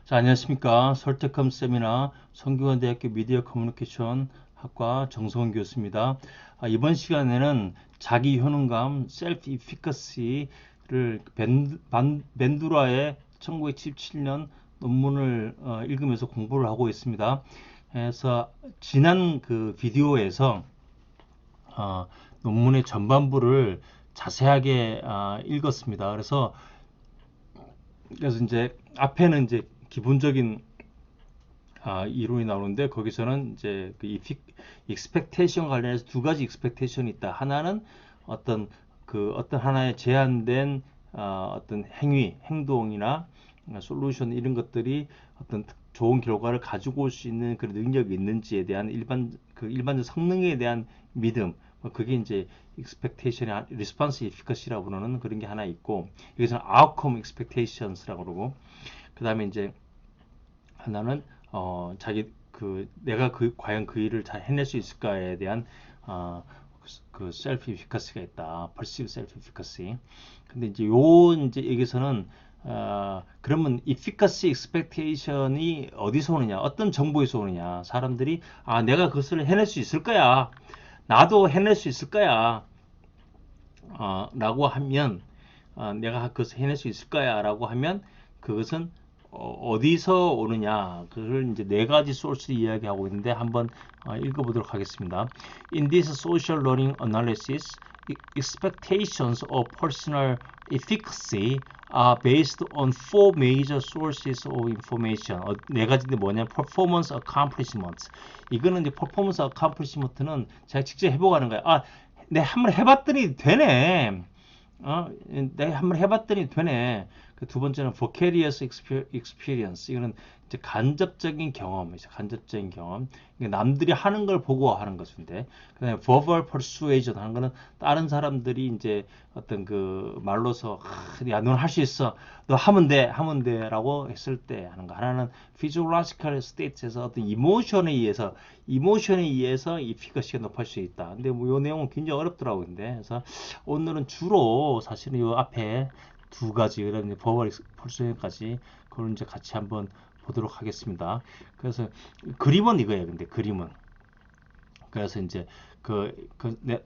자, 안녕하십니까. 설득함 세미나 성균관대학교 미디어 커뮤니케이션 학과 정성원 교수입니다. 이번 시간에는 자기 효능감, 셀프 이피커시를 벤두라의 1977년 논문을 읽으면서 공부를 하고 있습니다. 그래서 지난 그 비디오에서 논문의 전반부를 자세하게 읽었습니다. 그래서 이제 앞에는 이제 기본적인 이론이 나오는데 거기서는 이제 그 익스펙테이션 관련해서 두 가지 익스펙테이션이 있다. 하나는 어떤 하나의 제한된 어떤 행동이나 솔루션 이런 것들이 어떤 좋은 결과를 가지고 올 수 있는 그런 능력이 있는지에 대한 일반적 성능에 대한 믿음. 그게 이제 expectation의 response efficacy라고 부르는 그런 게 하나 있고, 여기서는 outcome expectations라고 그러고, 그 다음에 이제 하나는 내가 과연 그 일을 잘 해낼 수 있을까에 대한 어, 그 셀프 에피커시가 있다. perceived self efficacy. 근데 이제 여기서는 그러면 efficacy expectation이 어디서 오느냐? 어떤 정보에서 오느냐? 사람들이 내가 그것을 해낼 수 있을 거야. 나도 해낼 수 있을 거야. 라고 하면 내가 그것을 해낼 수 있을 거야 라고 하면 그것은 어디서 오느냐 그걸 이제 네 가지 소스 이야기하고 있는데 한번 읽어보도록 하겠습니다. In this social learning analysis, expectations of personal efficacy are based on four major sources of information. 네 가지인데 뭐냐? Performance accomplishment. 이거는 이제 performance accomplishment는 제가 직접 해보고 하는 거야. 내가 한번 해봤더니 되네. 내가 한번 해봤더니 되네. 그 두 번째는 vicarious experience. 이거는 이제 간접적인 경험이죠. 간접적인 경험. 남들이 하는 걸 보고 하는 것인데, 그다음에 verbal persuasion 하는 거는 다른 사람들이 이제 어떤 그 말로서 야, 넌 할 수 있어. 너 하면 돼라고 했을 때 하는 거. 하나는 physiological states에서 어떤 이모션에 의해서 이 피거시가 높을 수 있다. 근데 뭐 이 내용은 굉장히 어렵더라고요. 근데 그래서 오늘은 주로 사실은 이 앞에 두 가지, 그다음에 버벌 펄스까지 그걸 이제 같이 한번 보도록 하겠습니다. 그래서 그림은 이거예요. 근데 그림은 그래서 이제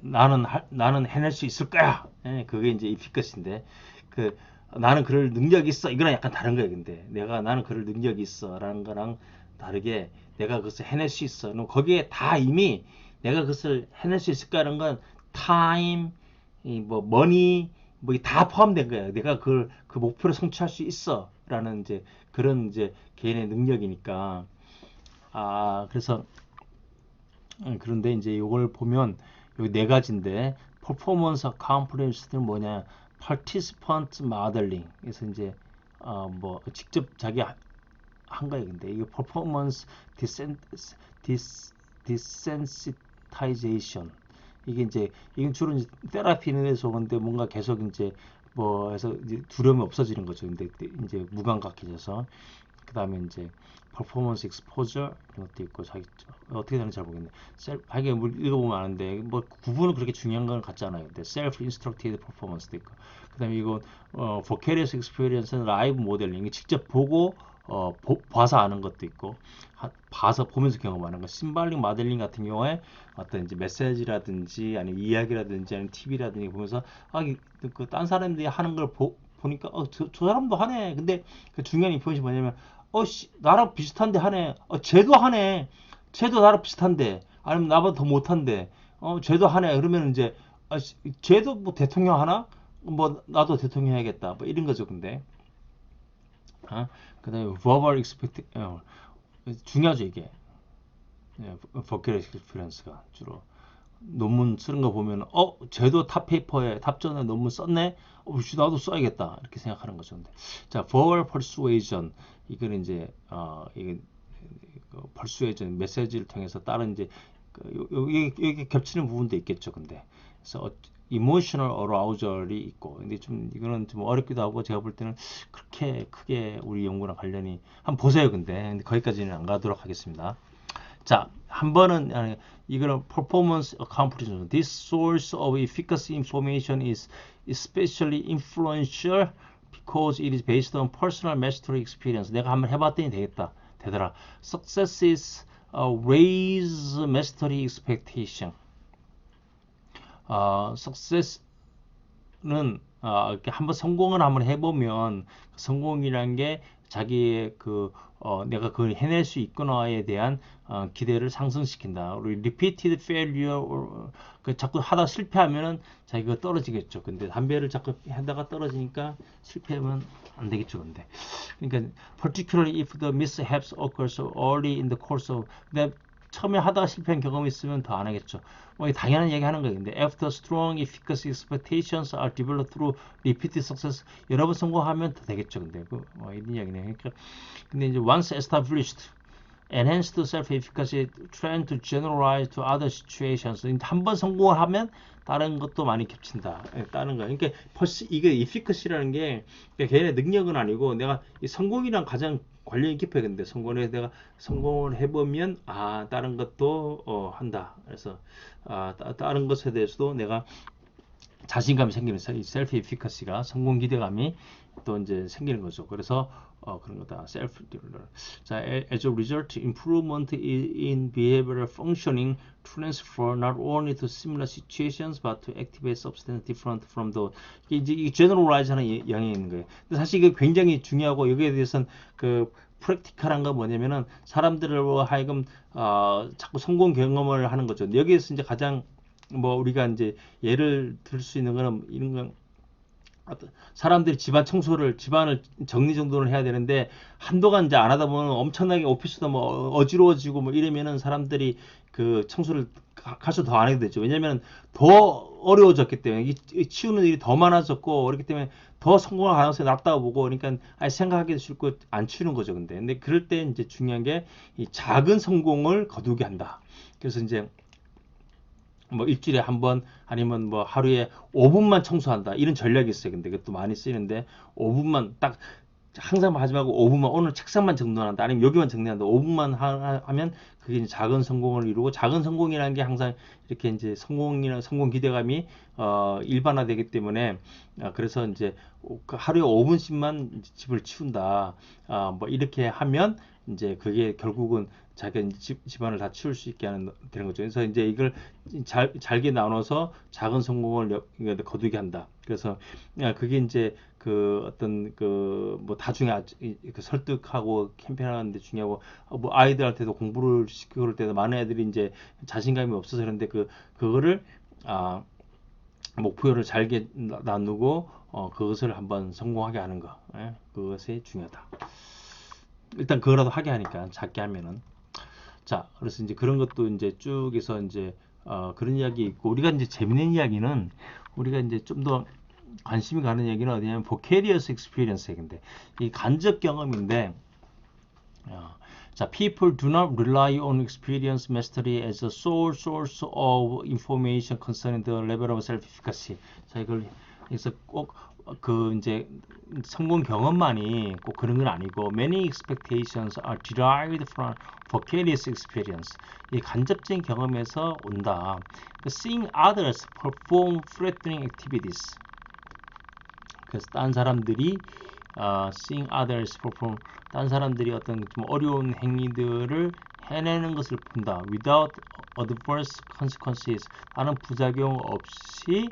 나는 해낼 수 있을 거야. 그게 이제 이피컷인데 그 나는 그럴 능력이 있어. 이거랑 약간 다른 거예요. 근데 나는 그럴 능력이 있어라는 거랑 다르게 내가 그것을 해낼 수 있어. 그럼 거기에 다 이미 내가 그것을 해낼 수 있을까라는 건 타임, 뭐 머니, 뭐 다 포함된 거예요. 내가 그 목표를 성취할 수 있어라는 이제 그런 이제 개인의 능력이니까. 그래서 그런데 이제 이걸 보면 여기 네 가지인데 퍼포먼스 컨퍼런스는 뭐냐? 파티시펀트 모델링. 그래서 이제 뭐 직접 자기 한 거예요. 근데 이거 퍼포먼스 디센시타이제이션. 이건 주로 이제 테라피는 데서 오는데 뭔가 계속 이제 뭐 해서 이제 두려움이 없어지는 거죠. 근데 이제 무감각해져서 그다음에 이제 퍼포먼스 익스포저 이런 것도 있고 어떻게 되는지 잘 모르겠네. 하게 뭐 읽어보면 아는데 뭐 구분은 그렇게 중요한 건 같지 않아요. 근데 셀프 인스트럭티드 퍼포먼스도 있고 그다음에 이거 보케리어스 익스피리언스는 라이브 모델링 직접 보고 봐서 아는 것도 있고 봐서 보면서 경험하는 거. 심발링 모델링 같은 경우에 어떤 이제 메시지라든지 아니면 이야기라든지 아니면 TV라든지 보면서 딴 사람들이 하는 걸 보니까 저 사람도 하네. 근데 그 중요한 인포메이션이 뭐냐면 나랑 비슷한데 하네. 쟤도 하네. 쟤도 나랑 비슷한데. 아니면 나보다 더 못한데. 쟤도 하네. 그러면 이제, 쟤도 뭐 대통령 하나? 뭐, 나도 대통령 해야겠다. 뭐, 이런 거죠, 근데. 그 다음에, verbal expect, 중요하죠, 이게. vocabulary experience가 주로. 논문 쓰는 거 보면, 쟤도 탑페이퍼에, 탑전에 논문 썼네? 나도 써야겠다. 이렇게 생각하는 거죠. 근데. 자, verbal persuasion. 이거는 이제, 이게 persuasion 메시지를 통해서 다른 이제, 여기 겹치는 부분도 있겠죠. 근데. 그래서 emotional arousal이 있고. 근데 이거는 좀 어렵기도 하고, 제가 볼 때는 그렇게 크게 우리 연구랑 관련이, 한번 보세요. 근데 거기까지는 안 가도록 하겠습니다. 자, 한 번은 이거는 performance accomplishment. This source of efficacy information is especially influential because it is based on personal mastery experience. 내가 한번 해봤더니 되더라. Success is raise mastery expectation. success는 이렇게 한번 성공을 한번 해보면 성공이란 게 자기의 내가 그걸 해낼 수 있구나에 대한 기대를 상승시킨다. 우리 repeated failure, 자꾸 하다 실패하면은 자기가 떨어지겠죠. 근데 담배를 자꾸 하다가 떨어지니까 실패하면 안 되겠죠. 근데 그러니까 particularly if the mishaps occurs early in the course of 처음에 하다가 실패한 경험이 있으면 더 안 하겠죠. 뭐 당연한 얘기 하는 거예요. 근데 after strong efficacy expectations are developed through repeated success, 여러 번 성공하면 더 되겠죠. 근데 이런 이야기네요. 그러니까 근데 이제 once established, enhanced self-efficacy trend to generalize to other situations. 한 번 성공을 하면 다른 것도 많이 겹친다. 다른 거. 그러니까 이게 efficacy라는 게 걔네 능력은 아니고 내가 이 성공이랑 가장 관련이 깊어요. 근데 내가 성공을 해보면 다른 것도 한다. 그래서 다른 것에 대해서도 내가 자신감이 생기는 셀프 에피커시가 성공 기대감이 또 이제 생기는 거죠. 그래서 그런 거다. 셀프 자, as a result, improvement in behavioral functioning transfer not only to similar situations but to activate substance different from those. 이제 이 generalize하는 영향이 있는 거예요. 근데 사실 이게 굉장히 중요하고 여기에 대해서는 프랙티컬한 건 뭐냐면은 사람들로 하여금 자꾸 성공 경험을 하는 거죠. 여기에서 이제 가장 우리가 이제 예를 들 수 있는 거는 이런 건 사람들이 집안을 정리정돈을 해야 되는데 한동안 이제 안 하다 보면 엄청나게 오피스도 어지러워지고 이러면은 사람들이 그 청소를 가서 더 안 해도 되죠. 왜냐면 더 어려워졌기 때문에 치우는 일이 더 많아졌고 그렇기 때문에 더 성공할 가능성이 낮다고 보고 그러니까 생각하기도 싫고 안 치우는 거죠. 근데 그럴 때 이제 중요한 게 이 작은 성공을 거두게 한다. 그래서 이제 일주일에 한 번 아니면 하루에 5분만 청소한다 이런 전략이 있어요. 근데 그것도 많이 쓰이는데 5분만 딱 항상 하지 말고 5분만 오늘 책상만 정돈한다 아니면 여기만 정리한다 5분만 하면 그게 이제 작은 성공을 이루고 작은 성공이라는 게 항상 이렇게 이제 성공 기대감이 일반화되기 때문에 그래서 이제 하루에 5분씩만 집을 치운다 이렇게 하면 이제 그게 결국은 자기 집안을 다 치울 수 있게 되는 거죠. 그래서 이제 이걸 잘게 나눠서 작은 성공을 거두게 한다. 그래서 그게 이제 어떤 다중에 설득하고 캠페인하는 데 중요하고 아이들한테도 공부를 시키고 그럴 때도 많은 애들이 이제 자신감이 없어서 그런데 그거를 목표를 잘게 나누고 그것을 한번 성공하게 하는 거 그것이 중요하다. 일단 그거라도 하게 하니까 작게 하면은 자 그래서 이제 그런 것도 이제 쭉 해서 이제 그런 이야기 있고 우리가 이제 재밌는 이야기는 우리가 이제 좀 더 관심이 가는 얘기는 어디냐면 vicarious experience인데 이 간접 경험인데 자 people do not rely on experience mastery as a sole source of information concerning the level of self-efficacy. 자 이걸 그래서 꼭 이제 성공 경험만이 꼭 그런 건 아니고 many expectations are derived from vicarious experience. 이 간접적인 경험에서 온다. Seeing others perform threatening activities. 그래서 딴 사람들이 seeing others perform 딴 사람들이 어떤 좀 어려운 행위들을 해내는 것을 본다. without adverse consequences. 다른 부작용 없이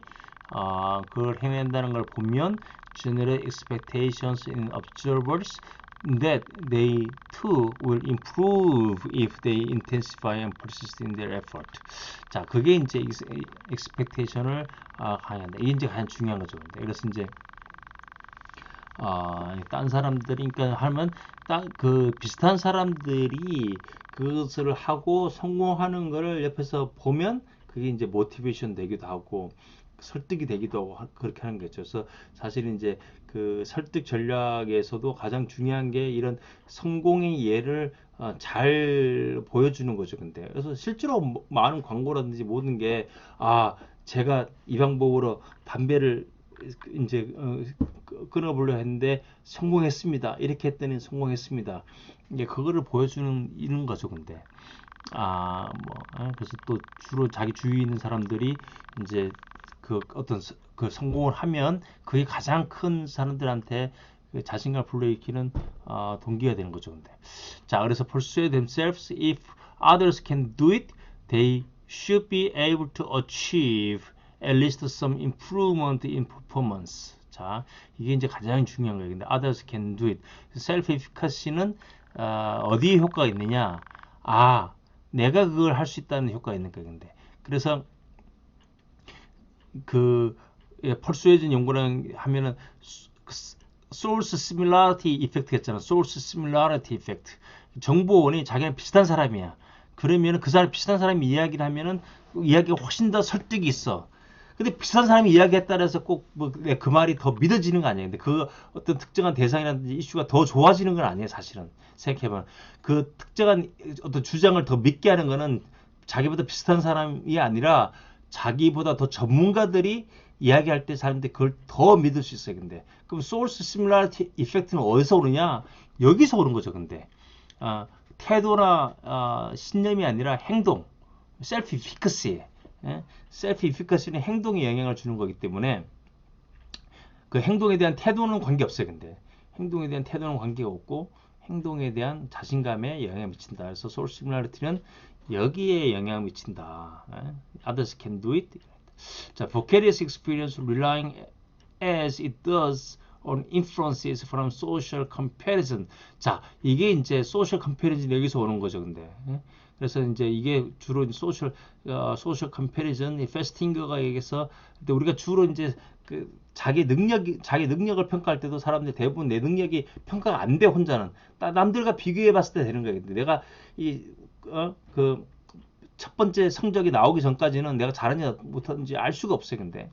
그걸 해낸다는 걸 보면 generate expectations in observers that they too will improve if they intensify and persist in their effort. 자, 그게 이제 expectation을 강화한다. 이게 이제 가장 중요한 거죠. 그래서 이제 딴 사람들이 그러니까 하면 비슷한 사람들이 그것을 하고 성공하는 거를 옆에서 보면 그게 이제 모티베이션 되기도 하고 설득이 되기도 하고 그렇게 하는 거죠. 그래서 사실 이제 그 설득 전략에서도 가장 중요한 게 이런 성공의 예를 잘 보여주는 거죠. 근데 그래서 실제로 많은 광고라든지 모든 게 제가 이 방법으로 담배를 이제 끊어보려 했는데 성공했습니다. 이렇게 했더니 성공했습니다. 이제 그거를 보여주는 이런 거죠. 근데 그래서 또 주로 자기 주위에 있는 사람들이 이제 그 어떤 그 성공을 하면 그게 가장 큰 사람들한테 그 자신감을 불러일으키는 동기가 되는 거죠. 근데 자, 그래서 persuade themselves if others can do it, they should be able to achieve at least some improvement in performance. 자, 이게 이제 가장 중요한 거예요. 근데 others can do it. self efficacy는 어디에 효과가 있느냐? 내가 그걸 할 수 있다는 효과가 있는 거예요. 근데 그래서 그 persuasion 연구랑 하면은 source similarity effect 했잖아. source similarity effect. 정보원이 자기랑 비슷한 사람이야. 그러면은 그 사람 비슷한 사람이 이야기를 하면은 이야기가 훨씬 더 설득이 있어. 근데 비슷한 사람이 이야기했다 해서 꼭 뭐 그 말이 더 믿어지는 거 아니에요. 근데 그 어떤 특정한 대상이라든지 이슈가 더 좋아지는 건 아니에요. 사실은 생각해보면 그 특정한 어떤 주장을 더 믿게 하는 거는 자기보다 비슷한 사람이 아니라 자기보다 더 전문가들이 이야기할 때 사람들이 그걸 더 믿을 수 있어요. 근데 그럼 source similarity effect는 어디서 오느냐? 여기서 오는 거죠. 근데 태도나 신념이 아니라 행동, self efficacy. 셀프 이피커시는 행동에 영향을 주는 거기 때문에 그 행동에 대한 태도는 관계없어요. 근데 행동에 대한 태도는 관계가 없고 행동에 대한 자신감에 영향을 미친다. 그래서 source similarity는 여기에 영향을 미친다. Others can do it. 자, vicarious experience relying as it does on influences from social comparison. 자, 이게 이제 social comparison 여기서 오는 거죠. 근데 그래서 이제 이게 주로 소셜 컴패리즌 페스팅거가 얘기해서 근데 우리가 주로 이제 그 자기 능력을 평가할 때도 사람들이 대부분 내 능력이 평가가 안 돼. 혼자는 남들과 비교해 봤을 때 되는 거예요. 근데 내가 그 첫 번째 성적이 나오기 전까지는 내가 잘하는지 못하는지 알 수가 없어요. 근데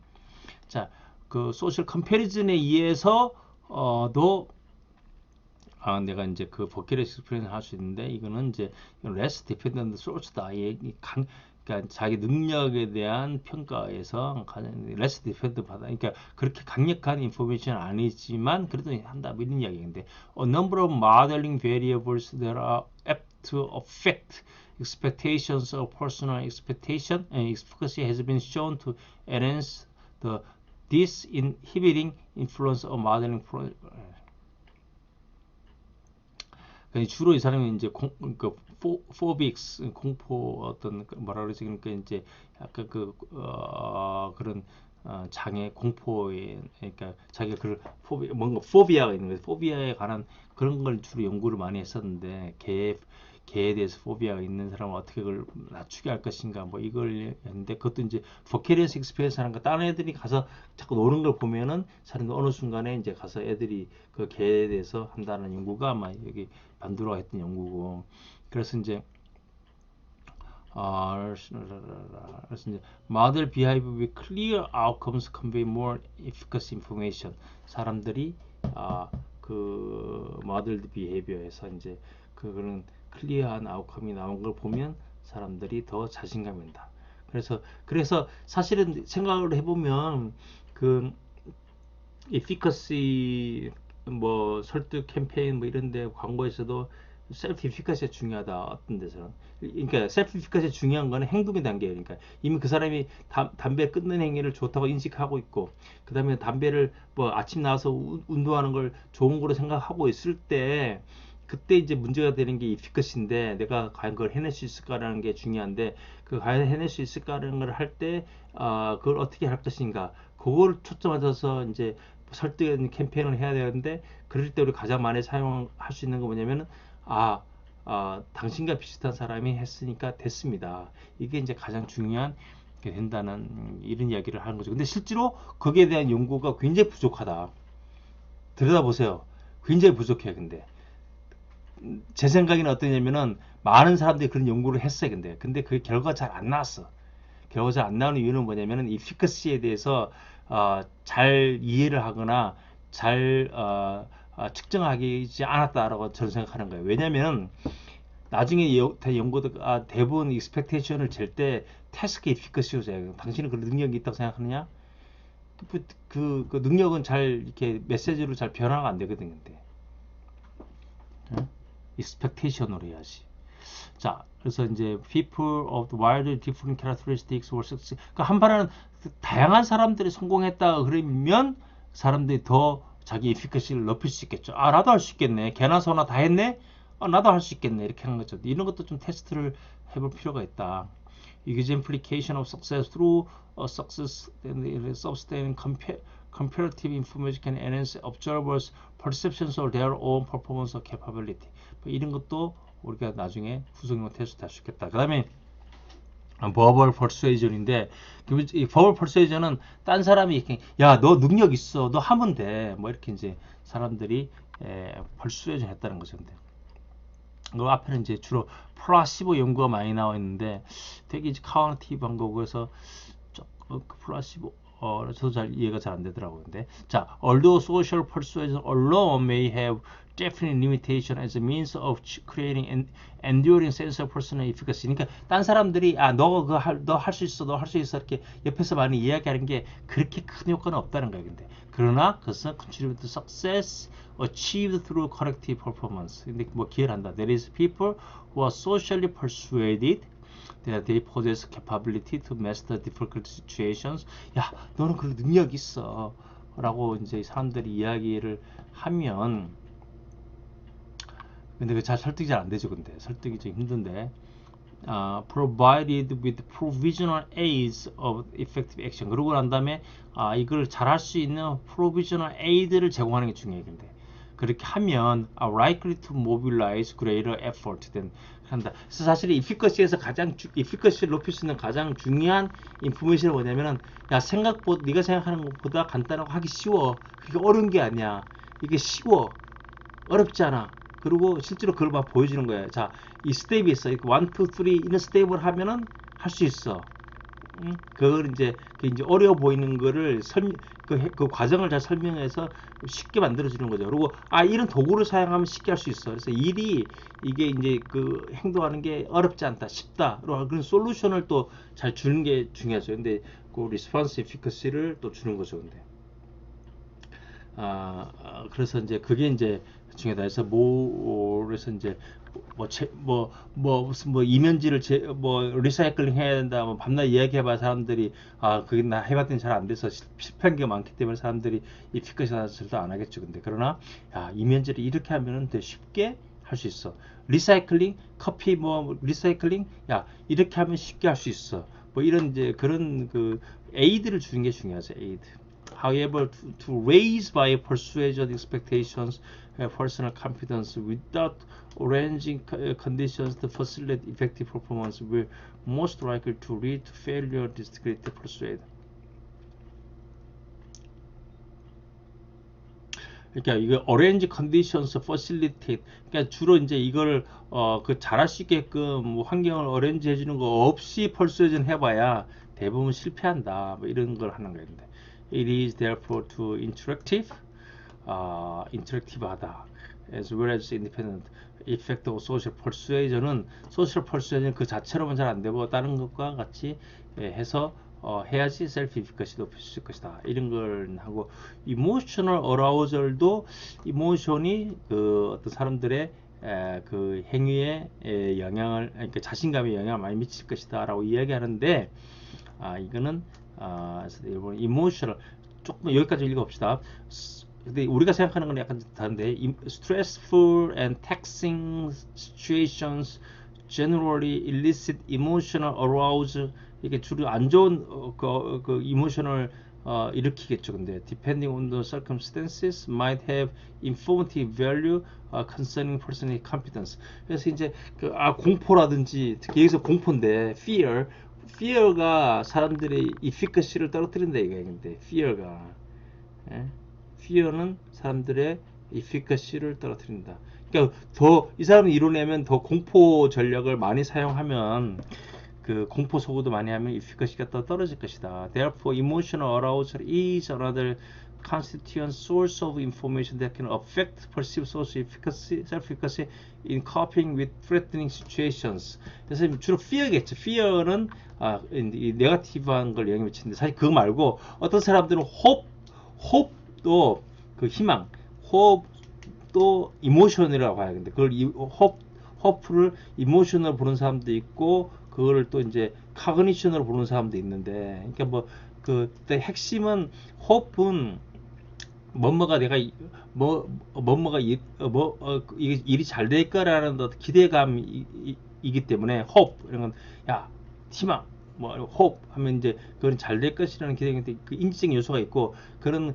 자, 그 소셜 컴패리즌에 의해서 내가 이제 그 버킷리스트 익스피리언스 할 수 있는데 이거는 이제 less dependent source다. 그러니까 자기 능력에 대한 평가에서 less dependent 받아. 그러니까 그렇게 강력한 인포메이션은 아니지만 그래도 한다. 뭐 이런 이야기인데 a number of modeling variables that are apt to affect expectations of personal expectation and efficacy has been shown to enhance the disinhibiting influence of modeling 주로 이 사람이 이제 포빅스 공포 어떤 뭐라 그러지 그러니까 이제 약간 그런 장애 공포에 그러니까 자기가 그 뭔가 포비아가 있는 거예요. 포비아에 관한 그런 걸 주로 연구를 많이 했었는데 개에 대해서 포비아가 있는 사람을 어떻게 그걸 낮추게 할 것인가 뭐 이걸 했는데 그것도 이제 버케리언스 익스피리언스 하는 거 다른 애들이 가서 자꾸 노는 걸 보면은 사람들 어느 순간에 이제 가서 애들이 그 개에 대해서 한다는 연구가 아마 여기 반두라가 했던 연구고 그래서 이제 model behavior with clear outcomes convey more efficacy information. 사람들이 그 model behavior에서 이제 그거는 클리어한 아웃컴이 나온 걸 보면 사람들이 더 자신감이 온다. 그래서 사실은 생각을 해보면 그 efficacy 뭐 설득 캠페인 뭐 이런데 광고에서도 셀프 이피카시가 중요하다. 어떤 데서는 그러니까 셀프 이피카시가 중요한 거는 행동의 단계예요. 그러니까 이미 그 사람이 담배 끊는 행위를 좋다고 인식하고 있고 그 다음에 담배를 뭐 아침 나와서 운동하는 걸 좋은 거로 생각하고 있을 때 그때 이제 문제가 되는 게 이피커시인데 내가 과연 그걸 해낼 수 있을까라는 게 중요한데 그 과연 해낼 수 있을까라는 걸 할 때 그걸 어떻게 할 것인가 그걸 초점맞춰서 이제 설득하는 캠페인을 해야 되는데 그럴 때 우리 가장 많이 사용할 수 있는 거 뭐냐면은 당신과 비슷한 사람이 했으니까 됐습니다. 이게 이제 가장 중요한 게 된다는 이런 이야기를 하는 거죠. 근데 실제로 거기에 대한 연구가 굉장히 부족하다. 들여다보세요. 굉장히 부족해요. 근데 제 생각에는 어떠냐면은 많은 사람들이 그런 연구를 했어요. 근데 그 결과가 잘 안 나왔어. 결과가 잘 안 나오는 이유는 뭐냐면은 이 피커시에 대해서 잘 이해를 하거나 잘 측정하지 않았다라고 저는 생각하는 거예요. 왜냐면 나중에 연구도 대부분 익스펙테이션을 잴 때 태스크 이피커시로 재요. 당신은 그런 능력이 있다고 생각하느냐? 그 능력은 잘 이렇게 메시지로 잘 변화가 안 되거든요. 근데 익스펙테이션으로 해야지. 자, 그래서 이제 people of the wildly different characteristics were success. 그러니까 한편은 다양한 사람들이 성공했다 그러면 사람들이 더 자기 efficacy를 높일 수 있겠죠. 아, 나도 할 수 있겠네. 개나 소나 다 했네. 아, 나도 할 수 있겠네. 이렇게 하는 거죠. 이런 것도 좀 테스트를 해볼 필요가 있다. Exemplification of success through a success and sustaining comparative information can enhance observers' perceptions of their own performance or capability. 이런 것도 우리가 나중에 구성용 테스트 할 수 있겠다. 그 다음에 verbal persuasion인데 이 verbal persuasion은 딴 사람이 이렇게 야, 너 능력 있어, 너 하면 돼, 뭐 이렇게 이제 사람들이 persuasion 했다는 거죠. 근데 그 앞에는 이제 주로 플라시보 연구가 많이 나와 있는데 되게 이제 카우너티브한 거고 그래서 그 플라시보 저도 잘 이해가 잘 안 되더라고요. 근데 자, although social persuasion alone may have definite limitation as a means of creating an enduring sense of personal efficacy. 그러니까 딴 사람들이 아, 너 할 수 있어, 너 할 수 있어 이렇게 옆에서 많이 이야기하는 게 그렇게 큰 효과는 없다는 거예요. 근데 그러나 그것은 contribute to success achieved through collective performance. 근데 뭐 기회를 한다. There is people who are socially persuaded that they possess capability to master difficult situations. 야, 너는 그 능력 있어. 라고 이제 사람들이 이야기를 하면 근데 잘 설득이 잘 안 되죠. 근데 설득이 좀 힘든데 provided with provisional aids of effective action. 그러고 난 다음에 이걸 잘할 수 있는 provisional aid를 제공하는 게 중요해요. 근데 그렇게 하면 are likely to mobilize greater effort than 한다. 그래서 사실 efficacy에서 가장 efficacy를 높일 수 있는 가장 중요한 인포메이션이 뭐냐면은 야, 생각보다 네가 생각하는 것보다 간단하고 하기 쉬워. 그게 어려운 게 아니야. 이게 쉬워. 어렵지 않아. 그리고 실제로 그걸 막 보여주는 거야. 자, 이 스텝이 있어. 1, 2, 3 이런 스텝을 하면은 할 수 있어. 그걸 이제 어려워 보이는 거를 그 과정을 잘 설명해서 쉽게 만들어주는 거죠. 그리고 이런 도구를 사용하면 쉽게 할 수 있어. 그래서 이게 이제 그 행동하는 게 어렵지 않다, 쉽다. 그런 솔루션을 또 잘 주는 게 중요하죠. 근데 그 리스폰스 에피커시를 또 주는 거죠. 근데 그래서 이제 그게 이제 중요하다. 그래서 그래서 이제 무슨 이면지를 리사이클링 해야 된다. 뭐 밤낮 이야기해봐 사람들이 그게 나 해봤더니 잘 안 돼서 실패한 게 많기 때문에 사람들이 이 피크시 나서도 안 하겠죠. 근데 그러나 이면지를 이렇게 하면은 더 쉽게 할 수 있어. 리사이클링 커피 리사이클링 이렇게 하면 쉽게 할 수 있어. 뭐 이런 이제 그런 그 에이드를 주는 게 중요하죠. 에이드. However, to raise by persuasion expectations, personal confidence without arranging conditions to facilitate effective performance will most likely to lead to failure, discreet persuade. 그러니까 이거 arrange conditions facilitate. 그러니까 주로 이제 이걸 그 잘할 수 있게끔 뭐 환경을 arrange 해주는 거 없이 persuasion 해봐야 대부분 실패한다. 뭐 이런 걸 하는 거예요. It is therefore too interactive, interactive하다, as well as independent. Effect of social persuasion은 social persuasion 그 자체로만 잘 안 되고 다른 것과 같이 해서 해야지 self efficacy도 높일 수 있을 것이다. 이런 걸 하고 emotional arousal도 emotion이 그 어떤 사람들의 그 행위에 영향을 그러니까 자신감에 영향을 많이 미칠 것이다라고 이야기하는데 이거는 일본 이모셔널 조금 여기까지 읽어봅시다. 근데 우리가 생각하는 건 약간 다른데 stressful and taxing situations generally elicit emotional arousal. 이게 주로 안 좋은 그 이모셔널 일으키겠죠. 근데 depending on the circumstances might have informative value concerning personal competence. 그래서 이제 공포라든지 특히 여기서 공포인데 fear가 사람들의 efficacy를 떨어뜨린다 이거인데 fear는 사람들의 efficacy를 떨어뜨린다. 그러니까 더 이 사람은 이뤄내면 더 공포 전략을 많이 사용하면 그 공포 소구도 많이 하면 efficacy가 더 떨어질 것이다. Therefore, emotional arousal is another constituent source of information that can affect perceived social efficacy, self-efficacy in coping with threatening situations. 그래서 주로 fear겠죠. fear는 이 네거티브한 걸 영향을 미치는데 사실 그거 말고 어떤 사람들은 hope도 그 희망, hope도 emotion이라고 봐요. 근데 그걸 hope를 이모션으로 보는 사람도 있고 그거를 또 이제 카그니션으로 보는 사람도 있는데, 그러니까 뭐 그 핵심은 hope는 뭐뭐가 내가 뭐뭐가 이게 일이 잘 될 거라는 기대감이기 때문에 hope 이런 건 야 희망 뭐 hope 하면 이제 그건 잘 될 것이라는 기대인데 그 인지적 요소가 있고 그런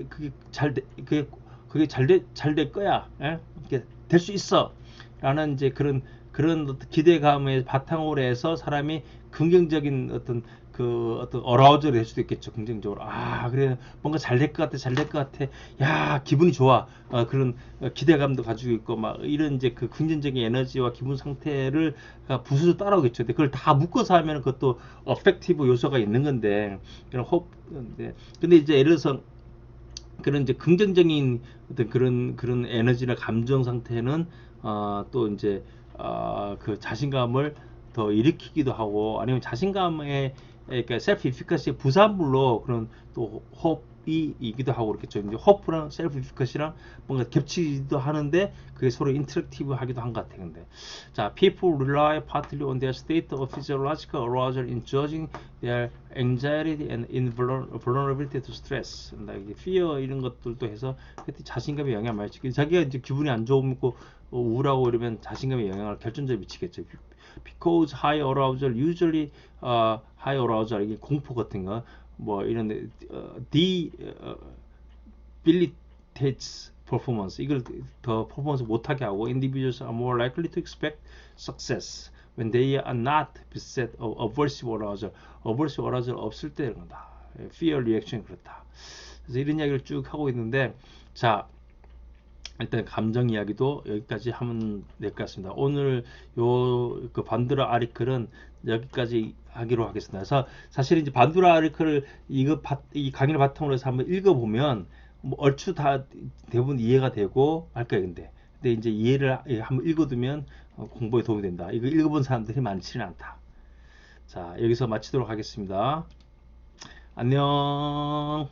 그게 잘 될 거야. 예? 이렇게 될 수 있어라는 이제 그런 어떤 기대감에 바탕으로 해서 사람이 긍정적인 어떤 어라우즈를 될 수도 있겠죠. 긍정적으로 그래 뭔가 잘 될 것 같아, 잘 될 것 같아, 야 기분이 좋아, 그런 기대감도 가지고 있고 막 이런 이제 그 긍정적인 에너지와 기분 상태를 부수적으로 따라오겠죠. 근데 그걸 다 묶어서 하면 그것도 어펙티브 요소가 있는 건데 그런 호흡. 근데 이제 예를 들어서 그런 이제 긍정적인 어떤 그런 에너지나 감정 상태는 또 이제 그 자신감을 더 일으키기도 하고 아니면 자신감의 그러니까 셀프 이피커시의 부산물로 그런 또 호흡이기도 하고 그렇겠죠. 이제 호프랑 셀프 이피커시랑 뭔가 겹치기도 하는데 그게 서로 인터랙티브 하기도 한 것 같아요. 근데 자, people rely partly on their state of physiological arousal in judging their anxiety and invulnerability to stress. fear 이런 것들도 해서 자신감에 영향을 많이 미치고 자기가 이제 기분이 안 좋고 우울하고 이러면 자신감에 영향을 결정적으로 미치겠죠. Because high arousal usually high arousal 이게 공포 같은 거 뭐 이런 debilitates performance 이걸 더 퍼포먼스 못하게 하고 individuals are more likely to expect success when they are not beset of aversive arousal. aversive arousal 없을 때 이런 거다. fear reaction 그렇다. 그래서 이런 이야기를 쭉 하고 있는데 자. 일단 감정 이야기도 여기까지 하면 될 것 같습니다. 오늘 그 반두라 아리클은 여기까지 하기로 하겠습니다. 그래서 사실 이제 반두라 아리클을 이 강의를 바탕으로 해서 한번 읽어보면 뭐 얼추 다 대부분 이해가 되고 할 거예요. 근데 이제 이해를 한번 읽어두면 공부에 도움이 된다. 이거 읽어본 사람들이 많지는 않다. 자, 여기서 마치도록 하겠습니다. 안녕.